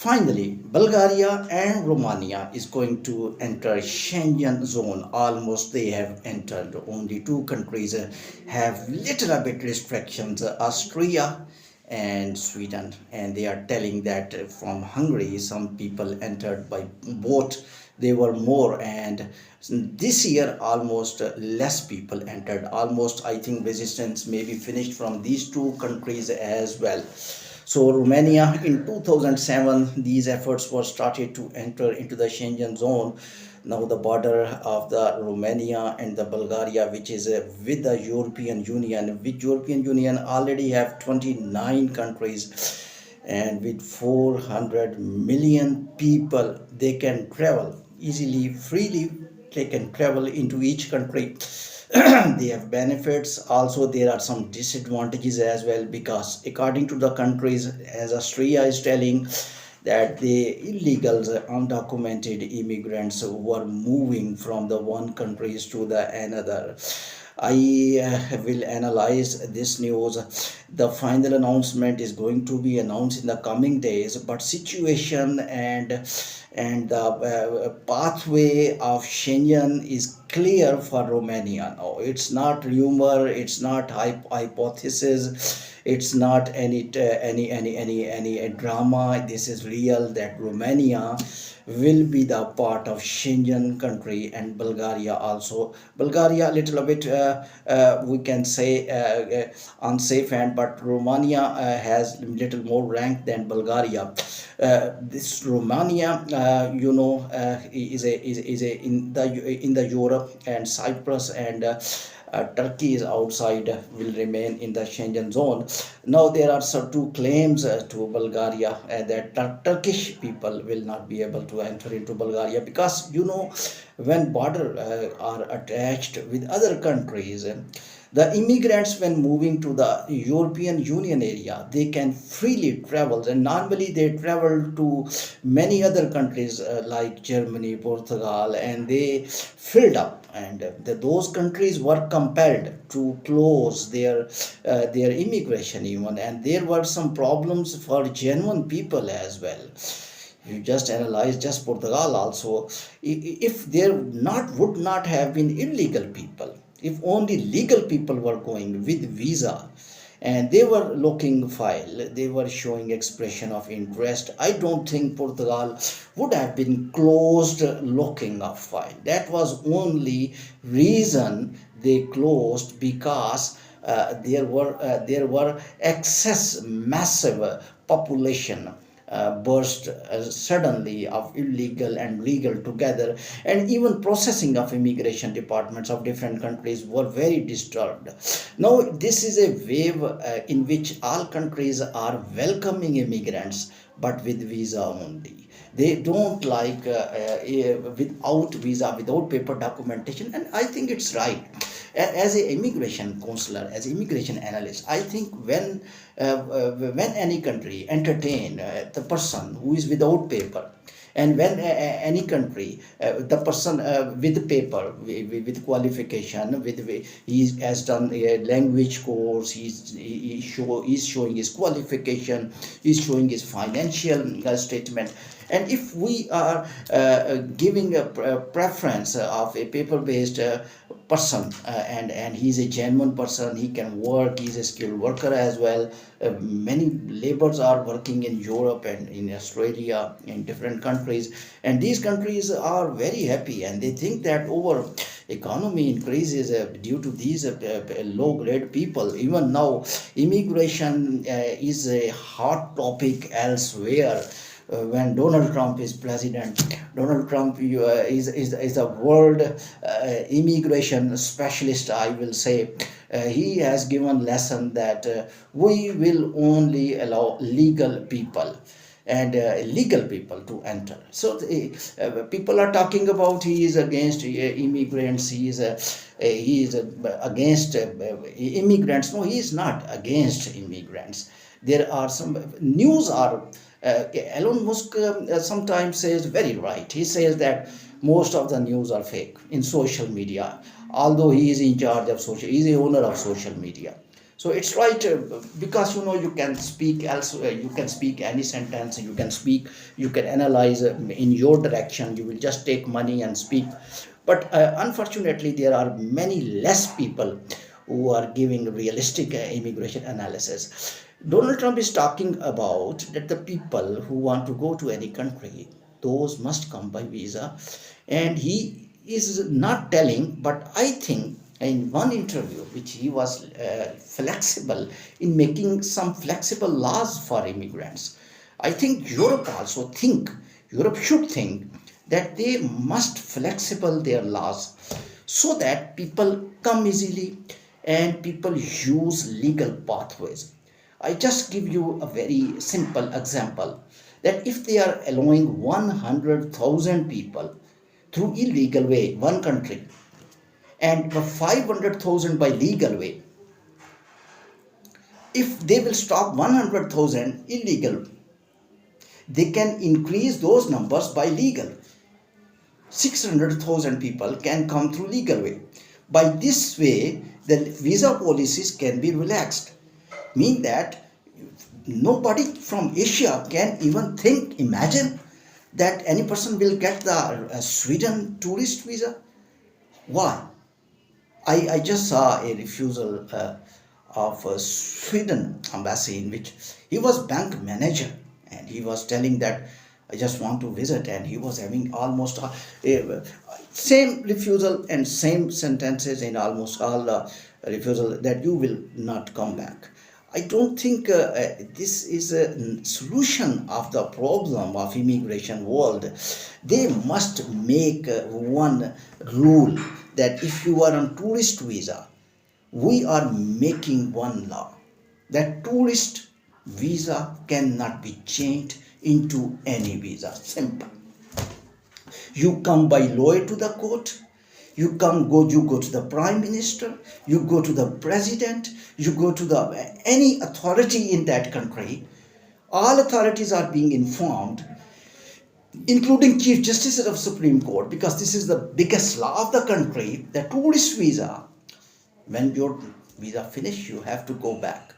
Finally, Bulgaria and Romania is going to enter Schengen zone. Almost they have entered. Only two countries have little bit restrictions, Austria and Sweden. And they are telling that from Hungary, some people entered by boat. They were more, and this year almost less people entered. Almost I think resistance may be finished from these two countries as well. So Romania in 2007, these efforts were started to enter into the Schengen zone. Now the border of the Romania and the Bulgaria, which is with the European Union, which European Union already have 29 countries, and with 400 million people, they can travel easily, freely. They can travel into each country. They have benefits. Also there are some disadvantages as well, because according to the countries, as Austria is telling, that the illegals, undocumented immigrants were moving from the one countries to the another. I will analyze this news. The final announcement is going to be announced in the coming days, but situation and the pathway of Schengen is clear for Romania now. It's not rumor, it's not hypothesis, it's not any drama. This is real, that Romania will be the part of Schengen country, and Bulgaria also. Bulgaria a little bit we can say unsafe hand, but Romania has little more rank than Bulgaria. This Romania, is a in the Europe, and Cyprus and Turkey is outside, will remain in the Schengen zone. Now there are some two claims to Bulgaria, that Turkish people will not be able to enter into Bulgaria, because when border are attached with other countries, the immigrants, when moving to the European Union area, they can freely travel, and normally they travel to many other countries like Germany, Portugal, and they filled up, and those countries were compelled to close their immigration even, and there were some problems for genuine people as well. You just analyze just Portugal also. If there not would not have been illegal people, if only legal people were going with visa, and they were looking file, they were showing expression of interest, I don't think Portugal would have been closed looking of file. That was only reason they closed, because there were excess massive population burst suddenly of illegal and legal together, and even processing of immigration departments of different countries were very disturbed. Now this is a wave in which all countries are welcoming immigrants, but with visa only. They don't like without visa, without paper documentation, and I think it's right. As a immigration counselor, as immigration analyst, I think when any country entertain the person who is without paper, and when any country the person with paper, with qualification, he has done a language course, he's showing his qualification, he's showing his financial statement, and if we are giving a preference of a paper based person, and he's a genuine person, he can work, he's a skilled worker as well. Many laborers are working in Europe and in Australia, in different countries, and these countries are very happy, and they think that over economy increases due to these low grade people. Even now immigration is a hot topic elsewhere. When Donald Trump is president, Donald Trump is a world immigration specialist, I will say. He has given lesson that we will only allow legal people and legal people to enter. So people are talking about he is against immigrants, he is against immigrants. No, he is not against immigrants. There are some news are Elon Musk sometimes says very right. He says that most of the news are fake in social media, although he is in charge of social, he is the owner of social media. So it's right, because you can speak else, you can speak any sentence, you can analyze in your direction, you will just take money and speak. But unfortunately, there are many less people who are giving realistic immigration analysis. Donald Trump is talking about that the people who want to go to any country, those must come by visa, and he is not telling, but I think in one interview which he was flexible in making some flexible laws for immigrants. I think Europe should think that they must flexible their laws so that people come easily and people use legal pathways. I just give you a very simple example that if they are allowing 100,000 people through illegal way, one country, and 500,000 by legal way, if they will stop 100,000 illegal, they can increase those numbers by legal. 600,000 people can come through legal way. By this way, the visa policies can be relaxed. Mean that nobody from Asia can even imagine that any person will get the Sweden tourist visa. Why? I just saw a refusal of a Sweden embassy in which he was bank manager and he was telling that I just want to visit, and he was having almost same refusal and same sentences in almost all refusal that you will not come back. I don't think this is a solution of the problem of immigration world. They must make one rule that if you are on tourist visa, we are making one law that tourist visa cannot be changed into any visa. Simple. You come by lawyer to the court, you go to the prime minister, you go to the president, you go to the any authority in that country. All authorities are being informed, including chief justices of Supreme Court, because this is the biggest law of the country. The tourist visa, when your visa finish, you have to go back.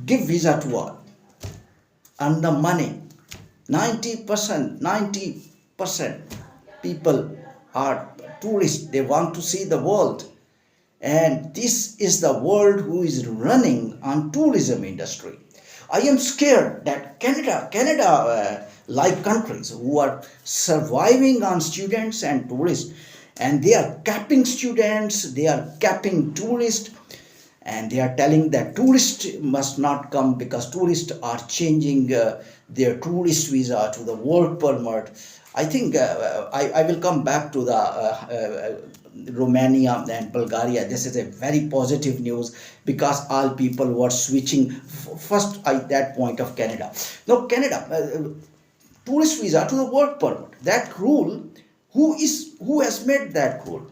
Give visa to all. And the money, 90% people are tourists. They want to see the world. And this is the world who is running on tourism industry. I am scared that Canada like countries who are surviving on students and tourists, and they are capping students, they are capping tourists, and they are telling that tourists must not come because tourists are changing their tourist visa to the work permit. I think I will come back to the Romania and Bulgaria. This is a very positive news because all people were switching first at that point of Canada. Now Canada, tourist visa to the work permit. That rule, who has made that rule?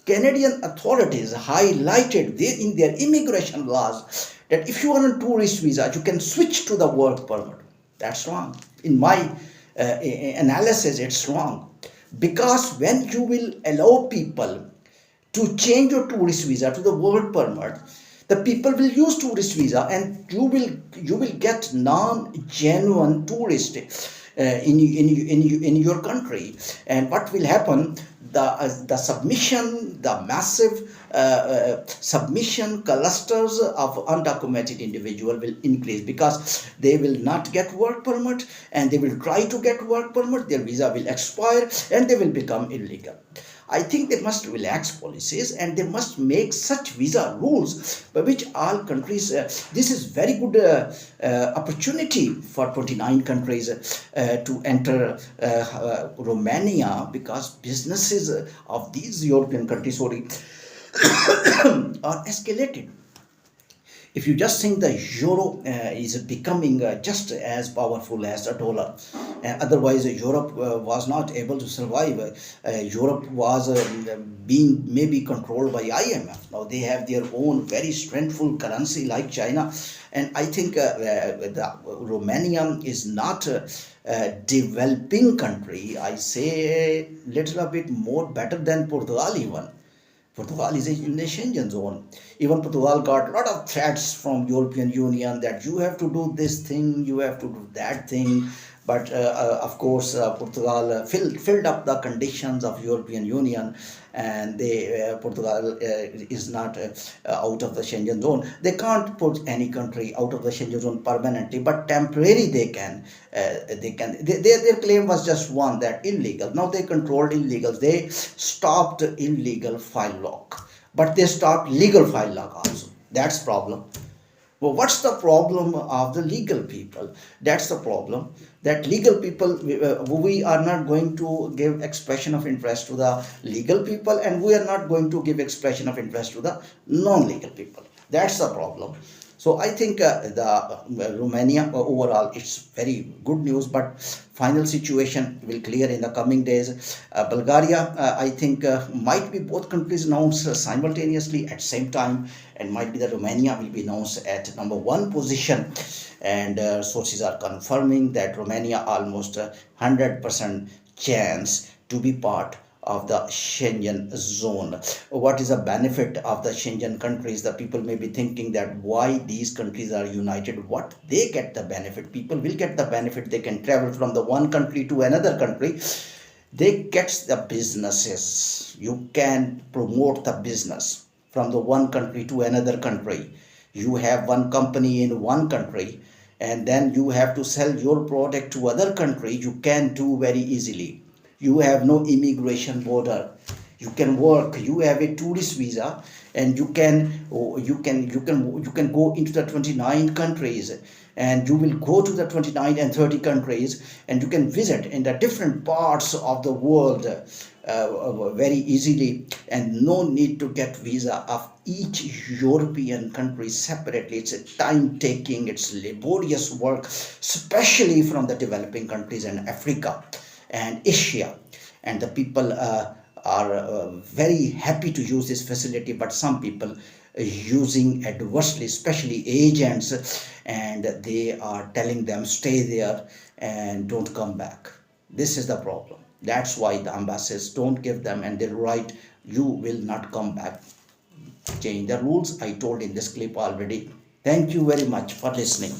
Canadian authorities highlighted in their immigration laws that if you are on tourist visa, you can switch to the work permit. That's wrong. In my analysis, it's wrong. Because when you will allow people to change your tourist visa to the work permit, the people will use tourist visa and you will get non-genuine tourists in your country. And what will happen? The submission, the massive submission clusters of undocumented individual will increase because they will not get work permit and they will try to get work permit, their visa will expire and they will become illegal. I think they must relax policies and they must make such visa rules by which all countries, this is very good opportunity for 29 countries to enter Romania, because businesses of these European countries are escalated. If you just think the euro is becoming just as powerful as the dollar, otherwise Europe was not able to survive. Europe was being maybe controlled by IMF. Now they have their own very strengthful currency like China, and I think the Romania is not a developing country. I say a little bit more better than Portugal even. Portugal is in the Schengen zone. Even Portugal got a lot of threats from European Union that you have to do this thing, you have to do that thing. But of course, Portugal filled up the conditions of European Union, and Portugal is not out of the Schengen zone. They can't put any country out of the Schengen zone permanently, but temporary they can. Their claim was just one, that illegal. Now they controlled illegals. They stopped illegal file lock, but they stopped legal file lock also. That's problem. Well, what's the problem of the legal people? That's the problem. That legal people, we are not going to give expression of interest to the legal people, and we are not going to give expression of interest to the non-legal people. That's the problem. So I think the Romania overall, it's very good news, but final situation will clear in the coming days. Bulgaria, I think, might be both countries announced simultaneously at same time, and might be that Romania will be announced at number one position. And sources are confirming that Romania almost 100% chance to be part of the Schengen zone. What is the benefit of the Schengen countries? The people may be thinking that why these countries are united, what they get the benefit. People will get the benefit. They can travel from the one country to another country. They get the businesses. You can promote the business from the one country to another country. You have one company in one country, and then you have to sell your product to other country. You can do very easily. You have no immigration border. You can work. You have a tourist visa, and you can go into the 29 countries, and you will go to the 29 and 30 countries, and you can visit in the different parts of the world very easily, and no need to get visa of each European country separately. It's a time taking, it's laborious work, especially from the developing countries and Africa and Asia. And the people are very happy to use this facility, but some people using adversely, especially agents, and they are telling them stay there and don't come back. This is the problem. That's why the embassies don't give them, and they write you will not come back. Change the rules. I told in this clip already. Thank you very much for listening.